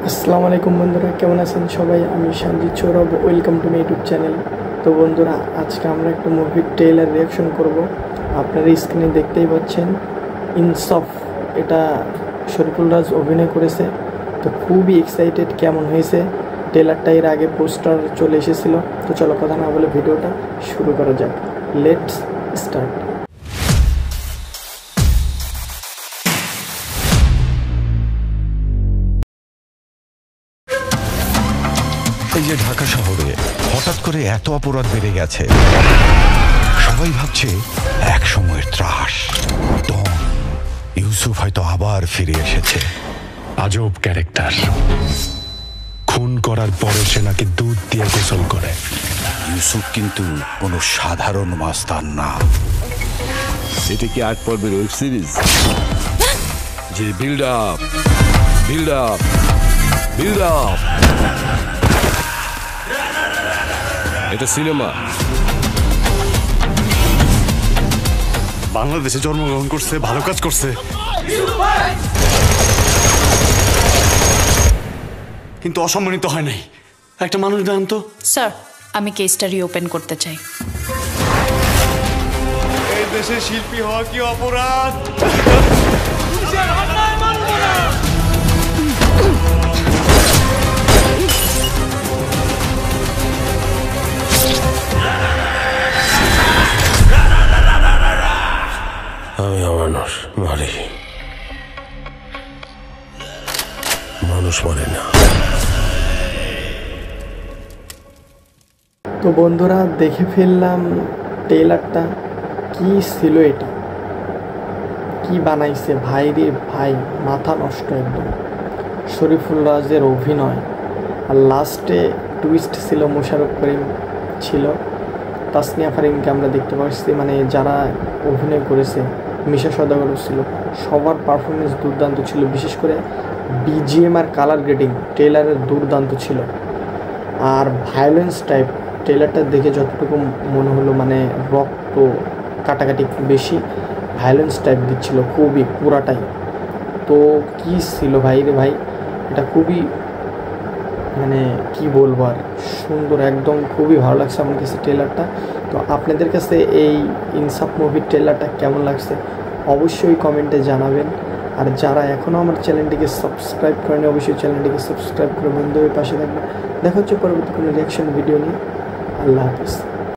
আসসালামু আলাইকুম বন্ধুরা, কেমন আছেন সবাই? আমি Sanjit Sourav, welcome to my YouTube channel. তো বন্ধুরা, আজকে আমরা একটা মুভির ট্রেলার রিয়াকশন করব। আপনারা স্ক্রিনে দেখতেই পাচ্ছেন ইনসাফ, এটা শরীফুল রাজ অভিনয় করেছে। তো খুবই এক্সাইটেড কেমন হয়েছে ট্রেলারটা। এর আগে পোস্টার চলে এসেছিলো। তো চলো কথা না বলে ভিডিওটা শুরু করা যাক। Let's start. এই যে ঢাকা শহরে হঠাৎ করে এত অপরাধ বেড়ে গেছে, সবাই ভাবছে এক সময়ের ত্রাস ডন ইউসুফ হয়তো আবার ফিরে এসেছে। আজব ক্যারেক্টার, খুন করার পরে সে নাকি দুধ দিয়ে গোসল করে। ইউসুফ কিন্তু কোনো সাধারণ মাস্তান না। এটা কি 8 পর্বের ওয়েব সিরিজ? যে build up build up build up, এটা সিনেমা। বাংলাদেশে জন্মগ্রহণ করছে, ভালো কাজ করছে, কিন্তু অসম্মানিত হয় নাই। একটা মানুষ জানতো তো। স্যার, আমি কেসটা রিওপেন করতে চাই। এই দেশে শিল্পী হওয়া কি অপরাধ? আমি অমানুষ মারি, মানুষ মারে না। তো বন্ধুরা, দেখে ফেললাম ট্রেলারটা। কি ছিল এটা, কি বানাইছে ভাই রে ভাই, মাথা নষ্ট একদম। শরীফুল রাজের অভিনয়, আর লাস্টে টুইস্ট ছিল, মোশাররফ করিম ছিল, তাসনিয়া ফারিনকে আমরা দেখতে পাচ্ছি। মানে যারা অভিনয় করেছে, মিশা সওদাগরও ছিল, সবার পারফরমেন্স দুর্দান্ত ছিল। বিশেষ করে বিজিএম আর কালার গ্রেডিং ট্রেলারের দুর্দান্ত ছিল। আর ভায়োলেন্স টাইপ ট্রেলারটা দেখে যতটুকু মনে হলো, মানে রক্ত কাটাকাটি একটু বেশি ভায়োলেন্স টাইপ দিচ্ছিল খুবই, পুরাটাই। তো কী ছিল ভাই রে ভাই, এটা খুবই, মানে কি বলবো আর, সুন্দর একদম, খুবই ভালো লাগছে আমার কাছে ট্রেলারটা। তো আপনাদের কাছে এই ইনসাফ মুভির ট্রেলারটা কেমন লাগছে অবশ্যই কমেন্টে জানাবেন। আর যারা এখনও আমার চ্যানেলটিকে সাবস্ক্রাইব করেনি, অবশ্যই চ্যানেলটিকে সাবস্ক্রাইব করে বন্ধুদের পাশে থাকবেন। দেখা হচ্ছে পরবর্তী কোনো রিয়াকশন ভিডিও নিয়ে। আল্লাহ হাফিজ।